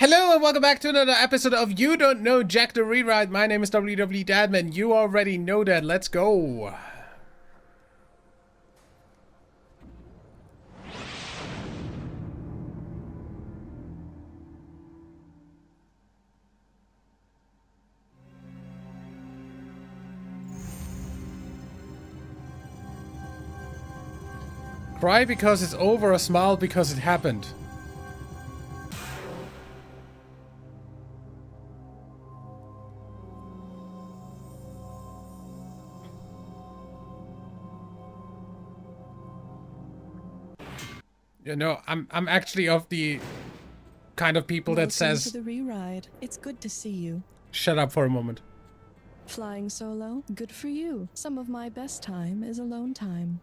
Hello and welcome back to another episode of You Don't Know Jack the Rewrite. My name is WW Dadman. You already know that. Let's go. Cry because it's over or smile because it happened. You know, I'm actually of the kind of people that says, to the re-ride. It's good to see you. Shut up for a moment. Flying solo? Good for you. Some of my best time is alone time.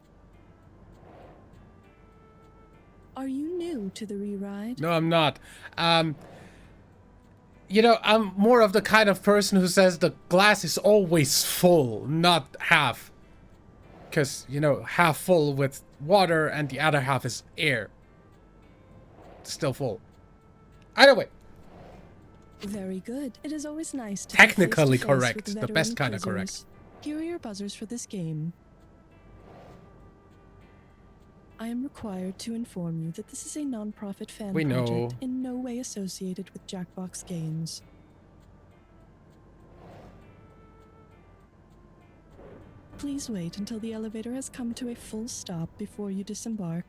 Are you new to the re-ride? No, I'm not. You know, I'm more of the kind of person who says the glass is always full, not half. Because, you know, half full with water and the other half is air. Still full. Either way. Very good. It is always nice to Technically be face-to-face correct. with The veteran best kind of quizzers. correct. Here are your buzzers for this game. I am required to inform you that this is a non-profit fan We know. project in no way associated with Jackbox Games. Please wait until the elevator has come to a full stop before you disembark.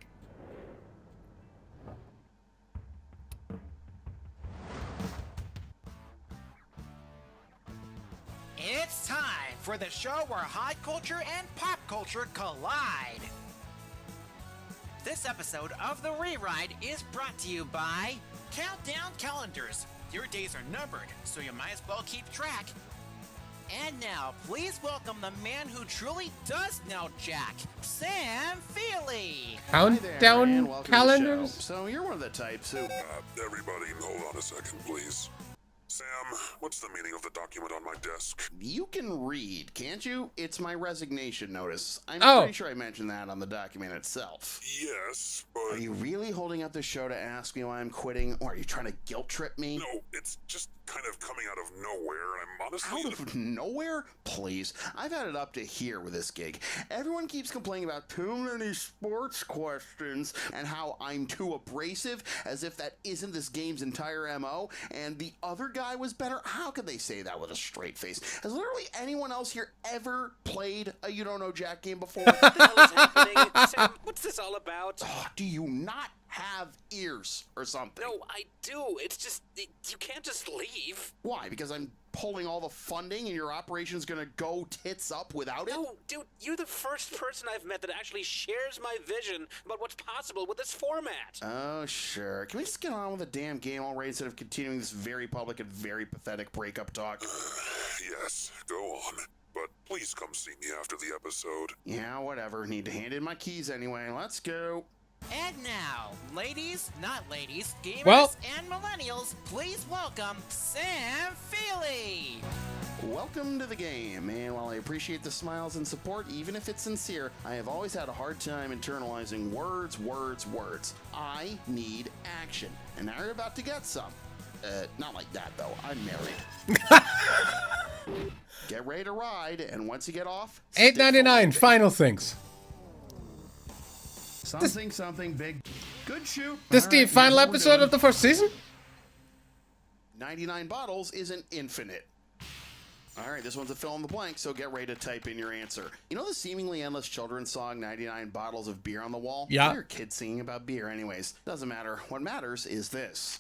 It's time for the show where high culture and pop culture collide. This episode of The Rewrite is brought to you by Countdown Calendars. Your days are numbered, so you might as well keep track. And now, please welcome the man who truly does know Jack, Sam Feely. Countdown calendars? So you're one of the types who... Everybody, hold on a second, please. Sam, what's the meaning of the document on my desk? You can read, can't you? It's my resignation notice. I'm Oh. pretty sure I mentioned that on the document itself. Yes, Are but... you really holding up the show to ask me why I'm quitting, or are you trying to guilt trip me? No, it's just kind of coming out of nowhere. I'm honestly... Out of nowhere? Please. I've had it up to here with this gig. Everyone keeps complaining about too many sports questions and how I'm too abrasive, as if that isn't this game's entire MO, and the other guy was better. How could they say that with a straight face? Has literally anyone else here ever played a You Don't Know Jack game before? What the hell is happening? Sam, what's this all about? Do you not have ears or something? No, I do. It's just, you can't just leave. Why? Because I'm pulling all the funding and your operation's gonna go tits up without it? No, dude, you're the first person I've met that actually shares my vision about what's possible with this format. Oh, sure. Can we just get on with the damn game already instead of continuing this very public and very pathetic breakup talk? Yes, go on. But please come see me after the episode. Yeah, whatever. Need to hand in my keys anyway. Let's go. And now, ladies, not ladies, gamers Well- and millennials, please welcome Sam Feely. Welcome to the game, and while I appreciate the smiles and support, even if it's sincere, I have always had a hard time internalizing words. I need action, and now you're about to get some. Not like that, though. I'm married. Get ready to ride, and once you get off... $8.99. Final things. Something big. Good shoot. This is the final episode of the first season? 99 bottles isn't infinite. All right, this one's a fill in the blank, so get ready to type in your answer. You know the seemingly endless children's song, 99 Bottles of Beer on the Wall? Yeah. You're kids singing about beer anyways. Doesn't matter. What matters is this.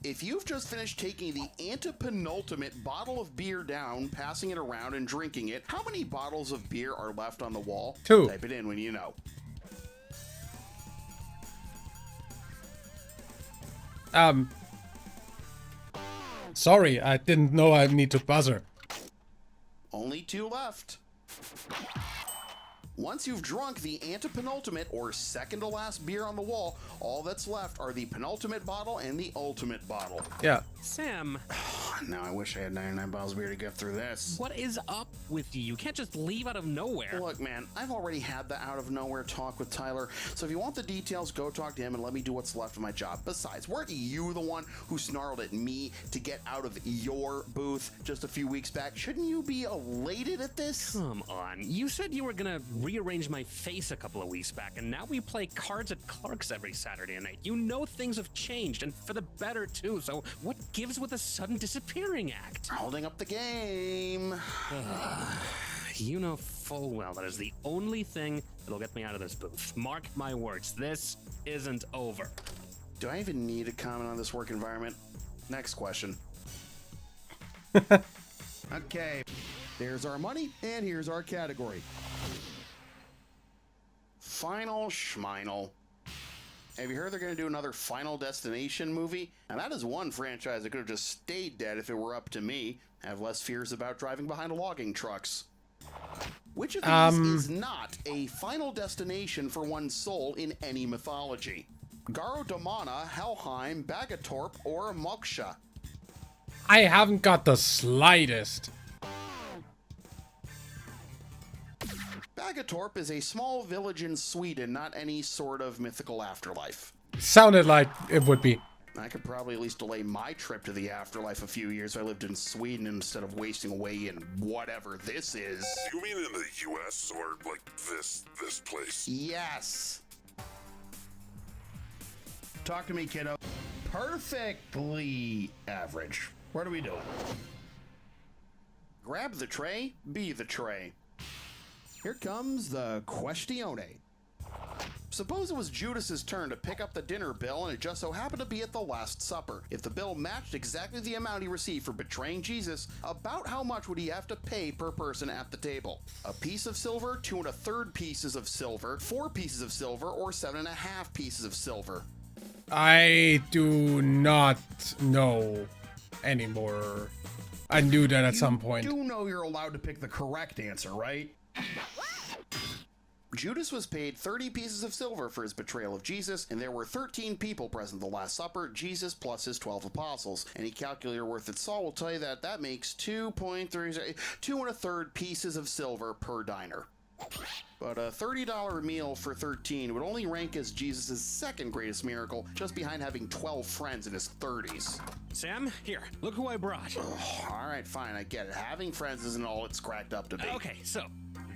If you've just finished taking the antepenultimate bottle of beer down, passing it around, and drinking it, how many bottles of beer are left on the wall? 2. Type it in when you know. Sorry, I didn't know I need to buzzer. Only 2 left. Once you've drunk the antepenultimate or second to last beer on the wall, all that's left are the penultimate bottle and the ultimate bottle. Yeah. Sam, Now I wish I had 99 bottles of beer to get through this. What is up with you? You can't just leave out of nowhere. Look, man, I've already had the out-of-nowhere talk with Tyler, so if you want the details, go talk to him and let me do what's left of my job. Besides, weren't you the one who snarled at me to get out of your booth just a few weeks back? Shouldn't you be elated at this? Come on. You said you were gonna rearrange my face a couple of weeks back, and now we play cards at Clark's every Saturday night. You know things have changed, and for the better, too, so what gives with a sudden disappearing act? Holding up the game. You know full well that is the only thing that'll get me out of this booth. Mark my words, this isn't over. Do I even need to comment on this work environment? Next question. Okay, there's our money, and here's our category. Final Schminal. Have you heard they're going to do another Final Destination movie? Now that is one franchise that could have just stayed dead if it were up to me. I have less fears about driving behind logging trucks. Which of these is not a final destination for one's soul in any mythology? Garodamana, Helheim, Bagatorp, or Moksha? I haven't got the slightest. Bagatorp is a small village in Sweden, not any sort of mythical afterlife. Sounded like it would be. I could probably at least delay my trip to the afterlife a few years if I lived in Sweden instead of wasting away in whatever this is. Do you mean in the U.S. or like this place? Yes. Talk to me, kiddo. Perfectly average. What are we doing? Grab the tray, be the tray. Here comes the questione. Suppose it was Judas's turn to pick up the dinner bill and it just so happened to be at the Last Supper. If the bill matched exactly the amount he received for betraying Jesus, about how much would he have to pay per person at the table? A piece of silver, 2 1/3 pieces of silver, 4 pieces of silver, or 7 1/2 pieces of silver? I do not know anymore. I knew that at some point. You do know you're allowed to pick the correct answer, right? Judas was paid 30 pieces of silver for his betrayal of Jesus, and there were 13 people present at the Last Supper, Jesus plus his 12 apostles. Any calculator worth its salt will tell you that that makes 2 1/3 pieces of silver per diner. But a $30 meal for 13 would only rank as Jesus' second greatest miracle, just behind having 12 friends in his 30s. Sam, here, look who I brought. Alright, fine, I get it. Having friends isn't all it's cracked up to be. Okay, so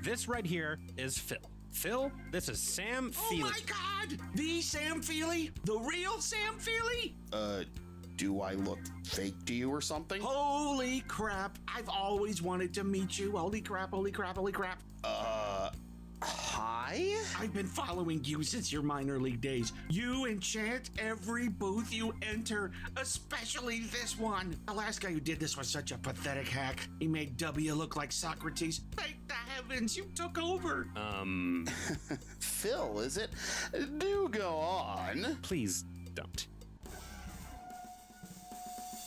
this right here is Phil. Phil, this is Sam Feely. Oh my god! The Sam Feely? The real Sam Feely? Do I look fake to you or something? Holy crap! I've always wanted to meet you. Holy crap, holy crap, holy crap. Hi? I've been following you since your minor league days. You enchant every booth you enter, especially this one. The last guy who did this was such a pathetic hack. He made W look like Socrates. Thank the heavens you took over. Phil, is it? Do go on. Please don't.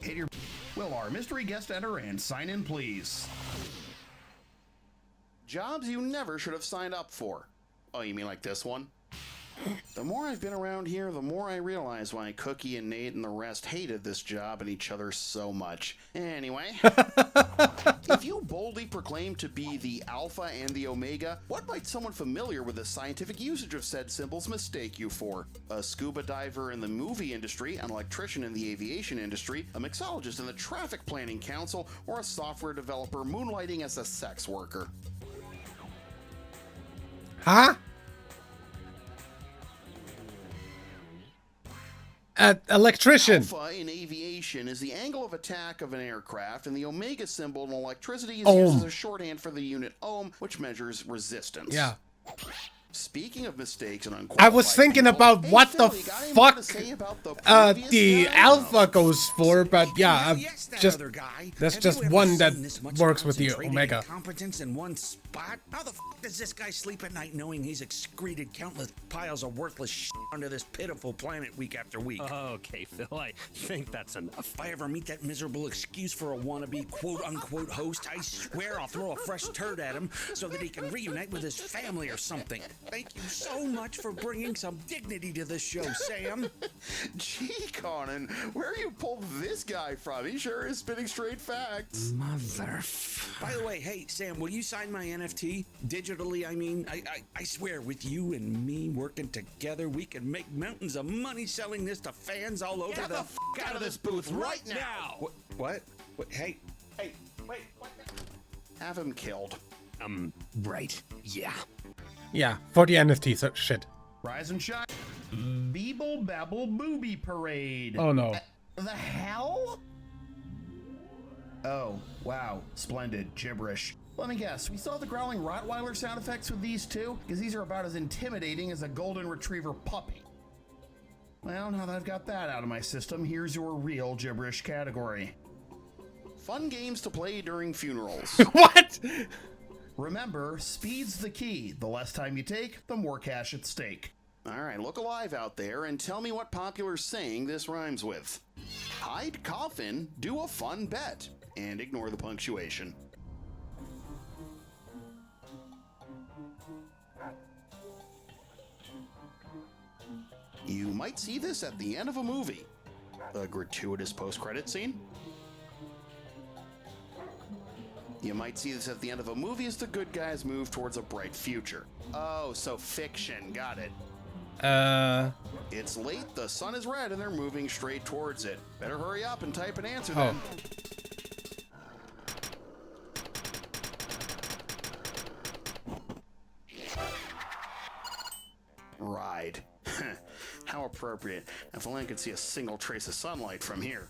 Hit your... Will our mystery guest enter and sign in, please? Jobs you never should have signed up for. Oh, you mean like this one? The more I've been around here, the more I realize why Cookie and Nate and the rest hated this job and each other so much. Anyway, if you boldly proclaim to be the Alpha and the Omega, what might someone familiar with the scientific usage of said symbols mistake you for? A scuba diver in the movie industry, an electrician in the aviation industry, a mixologist in the traffic planning council, or a software developer moonlighting as a sex worker? Huh? Electrician. Alpha in aviation is the angle of attack of an aircraft, and the Omega symbol in electricity is Ohm. used as a shorthand for the unit ohm, which measures resistance. Yeah. Speaking of mistakes and unqualified I was thinking people, about hey, what Phil, the you got any more to say about fuck the previous the guy? Alpha goes for, but yeah, Yes, that just other guy. that's Have just you ever one that seen this much works with the concentrated Omega. incompetence in one spot? How the does this guy sleep at night knowing he's excreted countless piles of worthless shit onto this pitiful planet week after week? Okay, Phil, I think that's enough. If I ever meet that miserable excuse for a wannabe quote-unquote host, I swear I'll throw a fresh turd at him so that he can reunite with his family or something. Thank you so much for bringing some dignity to the show, Sam. Gee, Conan, where you pulled this guy from? He sure is spitting straight facts. Mother. By the way, hey, Sam, will you sign my NFT? Digitally, I mean. I swear, with you and me working together, we can make mountains of money selling this to fans all over Get the f*** out of this booth right now! What? Hey, wait, what? Have him killed. Right. Yeah. Yeah, for the NFT shit. Rise and shine. Beeble Babble Booby Parade. Oh no. The hell? Oh, wow. Splendid. Gibberish. Let me guess, we saw the growling Rottweiler sound effects with these too? Because these are about as intimidating as a golden retriever puppy. Well, now that I've got that out of my system, here's your real gibberish category. Fun games to play during funerals. What? Remember, speed's the key. The less time you take, the more cash at stake. All right, look alive out there and tell me what popular saying this rhymes with. Hide coffin, do a fun bet, and ignore the punctuation. You might see this at the end of a movie. A gratuitous post-credit scene. You might see this at the end of a movie as the good guys move towards a bright future. Oh, so fiction. Got it. It's late, the sun is red, and they're moving straight towards it. Better hurry up and type an answer then. Ride. How appropriate. If only I could see a single trace of sunlight from here.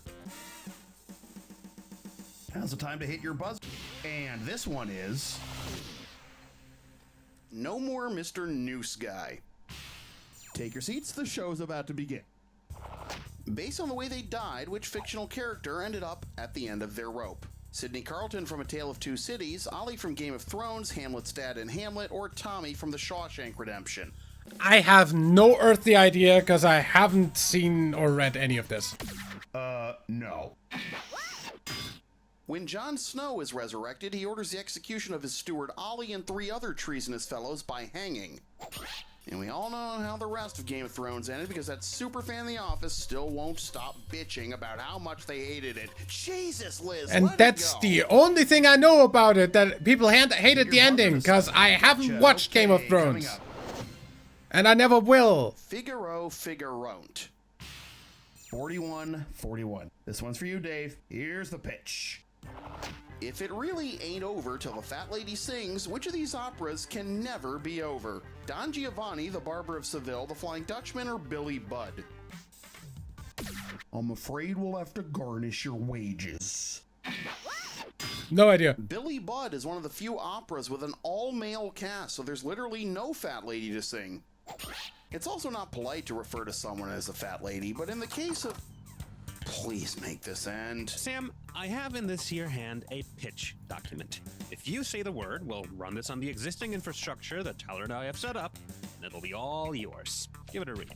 Now's the time to hit your buzz. And this one is... No more Mr. Noose Guy. Take your seats, the show's about to begin. Based on the way they died, which fictional character ended up at the end of their rope? Sidney Carlton from A Tale of Two Cities, Ollie from Game of Thrones, Hamlet's dad in Hamlet, or Tommy from The Shawshank Redemption? I have no earthly idea because I haven't seen or read any of this. No. When Jon Snow is resurrected, he orders the execution of his steward Ollie and 3 other treasonous fellows by hanging. And we all know how the rest of Game of Thrones ended because that superfan in the office still won't stop bitching about how much they hated it. Jesus, Liz, And let it that's go. the only thing I know about it, that people hated the ending, because I haven't watched Game of Thrones. And I never will. Figaro Figaro-n't. 41-41. This one's for you, Dave. Here's the pitch. If it really ain't over till the fat lady sings, which of these operas can never be over? Don Giovanni, The Barber of Seville, The Flying Dutchman, or Billy Budd? I'm afraid we'll have to garnish your wages. No idea. Billy Budd is one of the few operas with an all-male cast, so there's literally no fat lady to sing. It's also not polite to refer to someone as a fat lady, but in the case of... Please make this end. Sam, I have in this here hand a pitch document. If you say the word, we'll run this on the existing infrastructure that Tyler and I have set up, and it'll be all yours. Give it a read.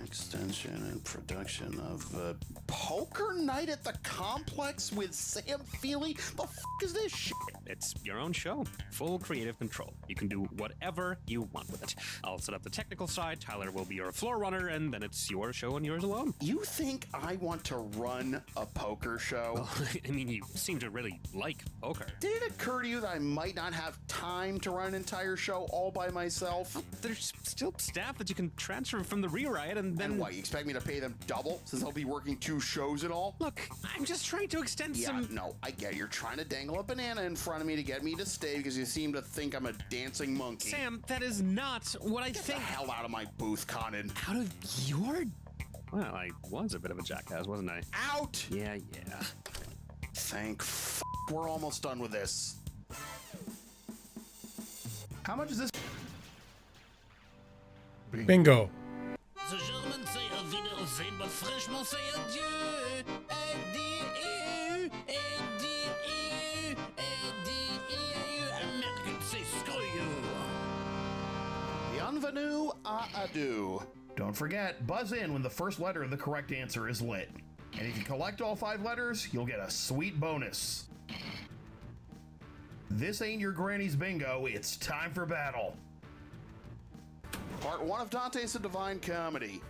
Extension and production of Poker Night at the Complex with Sam Feely? The f*** is this shit? It's your own show. Full creative control. You can do whatever you want with it. I'll set up the technical side, Tyler will be your floor runner, and then it's your show and yours alone. You think I want to run a poker show? Well, I mean, you seem to really like poker. Did it occur to you that I might not have time to run an entire show all by myself? There's still staff that you can transfer from the rewrite, and then... And what, you expect me to pay them double since I'll be working 2 shows and all? Look, I'm just trying to extend some... No, I get it. You're trying to dangle a banana in front of me to get me to stay because you seem to think I'm a dancing monkey. Sam, that is not what I Get think. the hell out of my booth, Conan. Out of your... Well, I was a bit of a jackass, wasn't I? Out! Yeah. Thank f*** we're almost done with this. How much is this? Bingo. The German say auf Wiedersehen, but Frenchman say adieu. Adieu, adieu, adieu. Americans say screw you. Bienvenue à adieu. Don't forget, buzz in when the first letter of the correct answer is lit. And if you collect all 5 letters, you'll get a sweet bonus. This ain't your granny's bingo. It's time for battle. Part 1 of Dante's The Divine Comedy.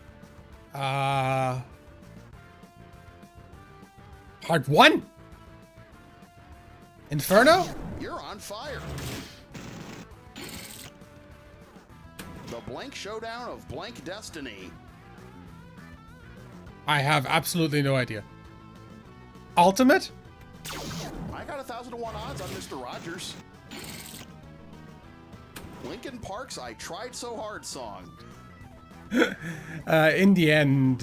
Part 1? Inferno? You're on fire. The blank showdown of blank destiny. I have absolutely no idea. Ultimate? I got 1,000 to 1 odds on Mr. Rogers. Linkin Park's I Tried So Hard song. In the end,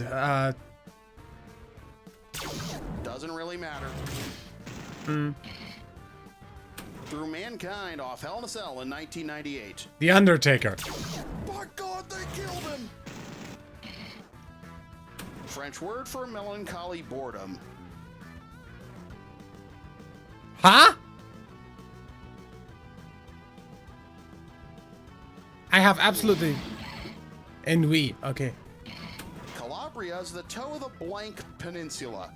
Doesn't really matter. Through Mankind off Hell in a Cell in 1998. The Undertaker. By God, they killed him! French word for melancholy boredom. Huh? I have absolutely... Ennui, okay. Calabria is the toe of the blank peninsula.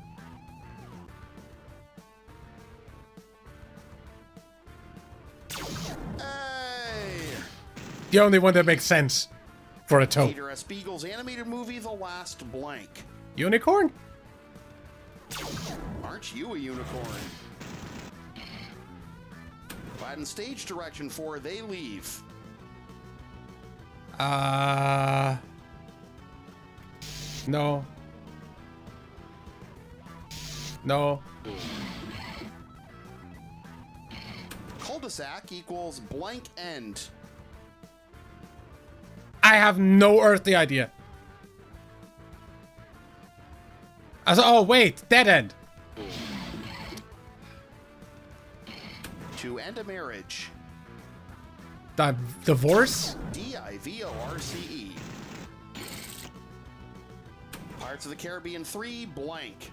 Hey! The only one that makes sense for a toe. Peter S. Spiegel's animated movie, The Last Blank. Unicorn? Aren't you a unicorn? Latin stage direction for They Leave. No. No. Cul-de-sac equals blank end. I have no earthly idea. Oh, wait. Dead end. To end a marriage. Divorce? D-I-V-O-R-C-E. Pirates of the Caribbean 3, blank.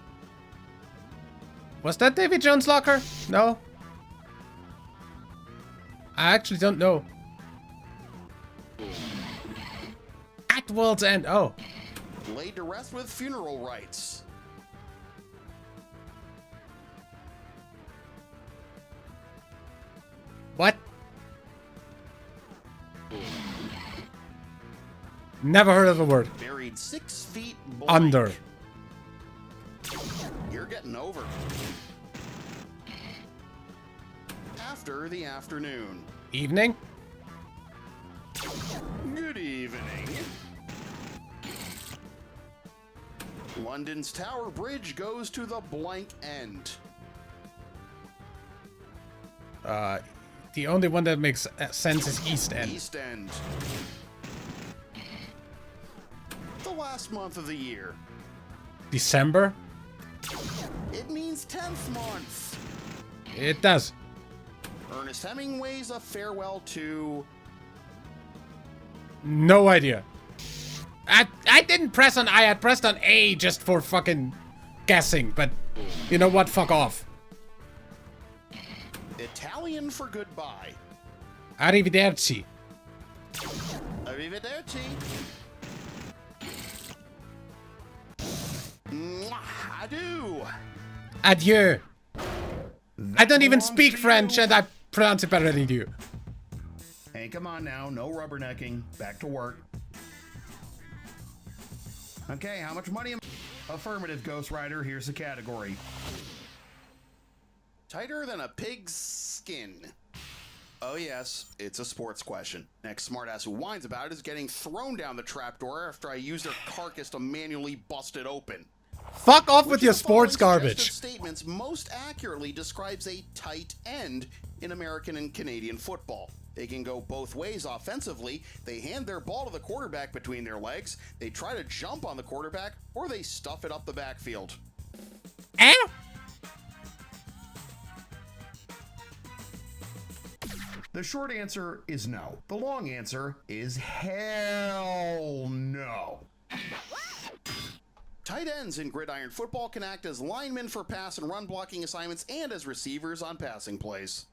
Was that Davy Jones' locker? No. I actually don't know. At World's End. Oh. Laid to rest with funeral rites. What? Never heard of the word. Buried 6 feet blank. Under. You're getting over. After the afternoon. Evening? Good evening. London's Tower Bridge goes to the blank end. The only one that makes sense is East End. East End. The last month of the year. December? It means 10th month. It does. Ernest Hemingway's A Farewell to... No idea. I didn't press on I had pressed on A just for fucking guessing, but you know what? Fuck off. Italian for goodbye. Arrivederci. Arrivederci. Mwah, adieu. Adieu. I don't even speak French and I pronounce it better than you. Hey, come on now. No rubbernecking. Back to work. Okay, how much money am... Affirmative, Ghost Rider. Here's the category. Tighter than a pig's skin. Oh yes, it's a sports question. Next smartass who whines about it is getting thrown down the trapdoor after I use their carcass to manually bust it open. Fuck off with Which your of the following sports garbage. suggested statements most accurately describes a tight end in American and Canadian football. They can go both ways offensively. They hand their ball to the quarterback between their legs. They try to jump on the quarterback, or they stuff it up the backfield. Eh? The short answer is no. The long answer is hell no. Tight ends in gridiron football can act as linemen for pass and run blocking assignments and as receivers on passing plays.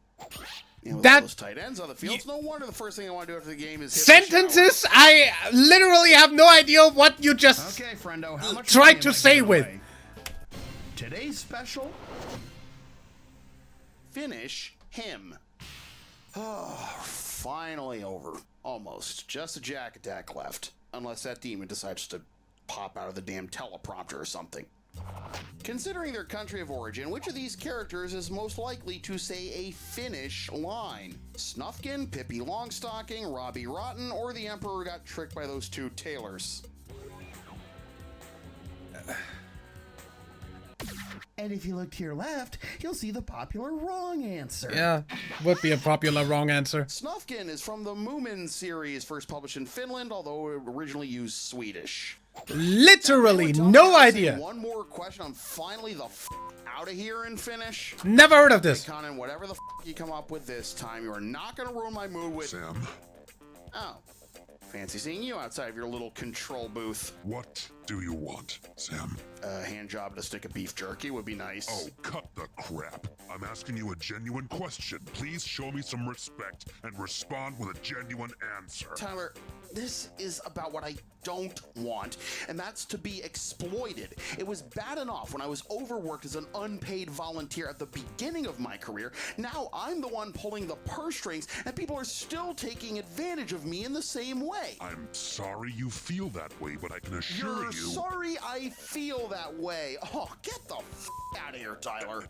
And with That- those tight ends on the field, it's no wonder the first thing I want to do after the game is hit the shower. Sentences? I literally have no idea what you just Okay, friendo, how much tried money am to I say giving with. away? Today's special? Finish him. Finally over. Almost. Just a jack attack left. Unless that demon decides to pop out of the damn teleprompter or something. Considering their country of origin, which of these characters is most likely to say a Finnish line? Snufkin, Pippi Longstocking, Robbie Rotten, or the Emperor got tricked by those two tailors? And if you look to your left, you'll see the popular wrong answer. Yeah, would be a popular wrong answer. Snufkin is from the Moomin series, first published in Finland, although it originally used Swedish. Literally no idea. One more question. I'm finally the out of here in Finnish. Never heard of this. Conan, whatever the you come up with this time, you are not going to ruin my mood with... Sam, Oh. Fancy seeing you outside of your little control booth. what do you want, Sam? A hand job to stick a beef jerky would be nice. Oh, cut the crap. I'm asking you a genuine question. Please show me some respect and respond with a genuine answer. Tyler, this is about what I don't want, and that's to be exploited. It was bad enough when I was overworked as an unpaid volunteer at the beginning of my career. Now I'm the one pulling the purse strings, and people are still taking advantage of me in the same way. I'm sorry you feel that way, but I can assure You're you... sorry I feel that way. Oh, get the out of here, Tyler.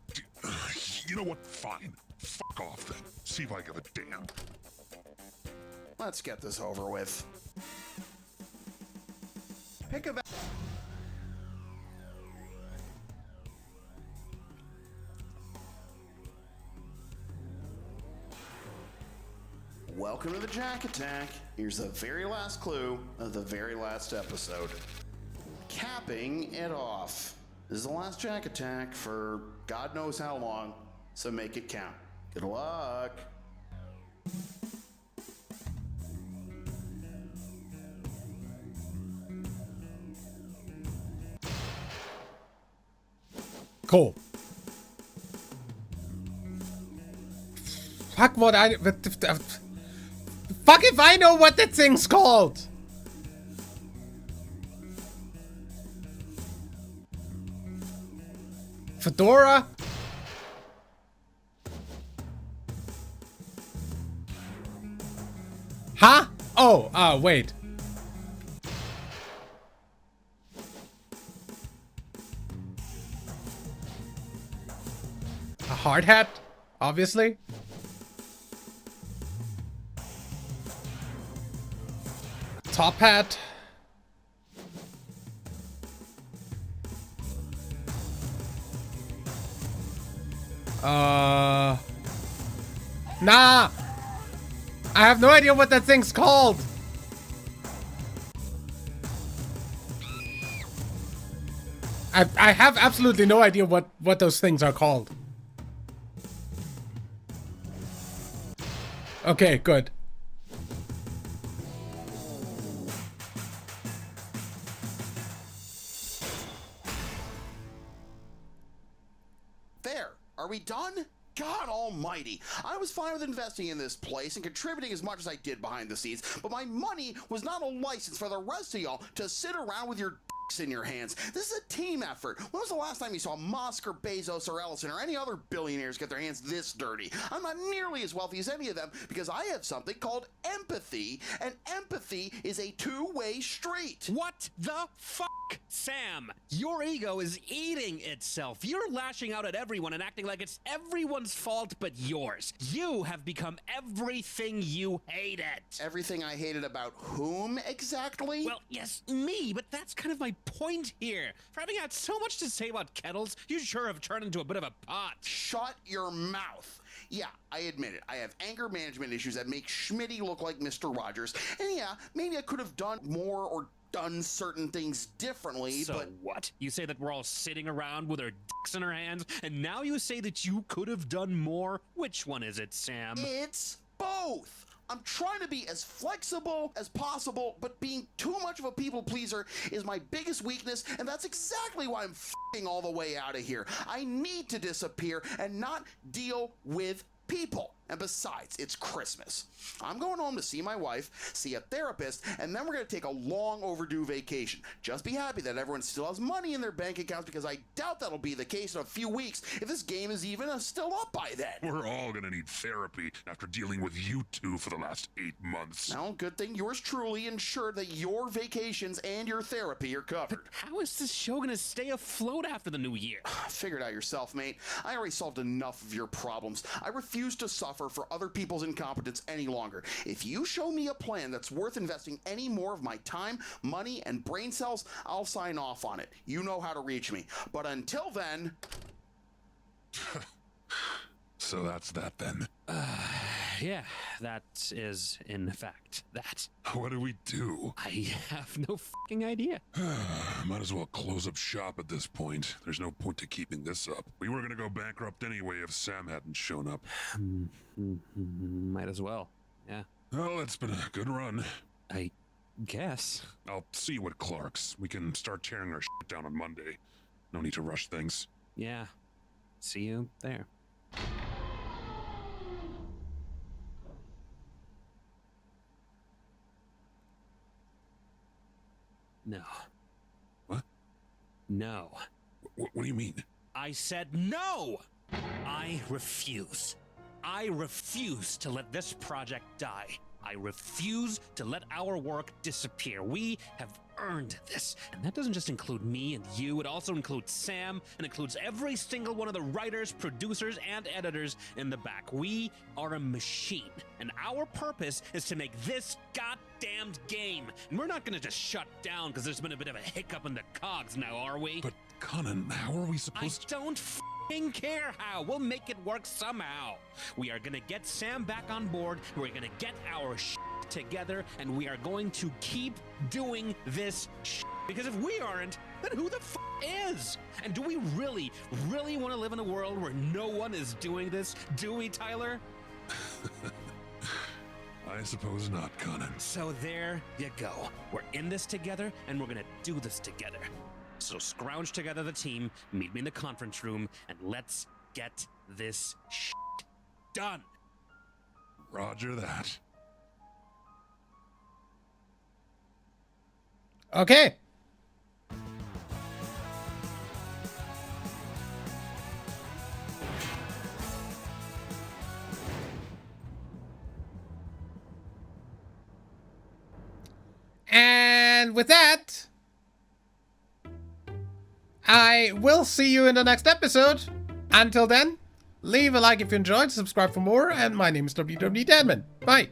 You know what? Fine. Fuck off then. See if I give a damn. Let's get this over with. Pick a... Welcome to the Jack Attack. Here's the very last clue of the very last episode. Capping it off. This is the last Jack Attack for God knows how long, so make it count. Good luck. Cool. Fuck what fuck if I know what that thing's called. Fedora? Huh? Oh, wait. A hard hat, obviously. Top hat. Nah. I have no idea what that thing's called. I have absolutely no idea what those things are called. Okay, good. There. Are we done? God almighty. I was fine with investing in this place and contributing as much as I did behind the scenes, but my money was not a license for the rest of y'all to sit around with your dicks in your hands. This is a team effort. When was the last time you saw Musk or Bezos or Ellison or any other billionaires get their hands this dirty? I'm not nearly as wealthy as any of them because I have something called empathy, and empathy is a two-way street. What the fuck, Sam? Your ego is eating itself. You're lashing out at everyone and acting like it's everyone's fault but yours. You have become everything you hated. Everything I hated about whom exactly? Well, yes, me, but that's kind of my point here. For having had so much to say about kettles, you sure have turned into a bit of a pot. Shut your mouth. Yeah, I admit it. I have anger management issues that make Schmitty look like Mr. Rogers. And yeah, maybe I could have done more or done certain things differently, So but... what? You say that we're all sitting around with our dicks in our hands, and now you say that you could have done more? Which one is it, Sam? It's both. I'm trying to be as flexible as possible, but being too much of a people pleaser is my biggest weakness, and that's exactly why I'm f***ing all the way out of here. I need to disappear and not deal with people. And besides, it's Christmas. I'm going home to see my wife, see a therapist, and then we're going to take a long overdue vacation. Just be happy that everyone still has money in their bank accounts, because I doubt that'll be the case in a few weeks if this game is even still up by then. We're all gonna need therapy after dealing with you two for the last 8 months. Now, good thing yours truly ensured that your vacations and your therapy are covered. How is this show gonna stay afloat after the new year? Figure it out yourself, mate. I already solved enough of your problems. I refuse to suffer for other people's incompetence any longer. If you show me a plan that's worth investing any more of my time, money, and brain cells, I'll sign off on it. You know how to reach me. But until then... So that's that then. Yeah, that is, in fact, that. What do we do? I have no fucking idea. Might as well close up shop at this point. There's no point to keeping this up. We were gonna go bankrupt anyway if Sam hadn't shown up. Might as well, yeah. Well, it's been a good run. I guess. I'll see you at Clark's. We can start tearing our shit down on Monday. No need to rush things. Yeah. See you there. No. What? No. What do you mean? I said no! I refuse. I refuse to let this project die. I refuse to let our work disappear. We have earned this. And that doesn't just include me and you, it also includes Sam, and includes every single one of the writers, producers, and editors in the back. We are a machine, and our purpose is to make this goddamned game. And we're not gonna just shut down because there's been a bit of a hiccup in the cogs now, are we? But, Conan, how are we supposed I don't f***ing care how. We'll make it work somehow. We are gonna get Sam back on board, we're gonna get our shit together, and we are going to keep doing this shit. Because if we aren't, then who the f*** is? And do we really, really want to live in a world where no one is doing this? Do we, Tyler? I suppose not, Conan. So there you go. We're in this together, and we're gonna do this together. So scrounge together the team, meet me in the conference room, and let's get this shit done. Roger that. Okay. And with that, I will see you in the next episode. Until then, leave a like if you enjoyed, subscribe for more, and my name is WW Deadman. Bye.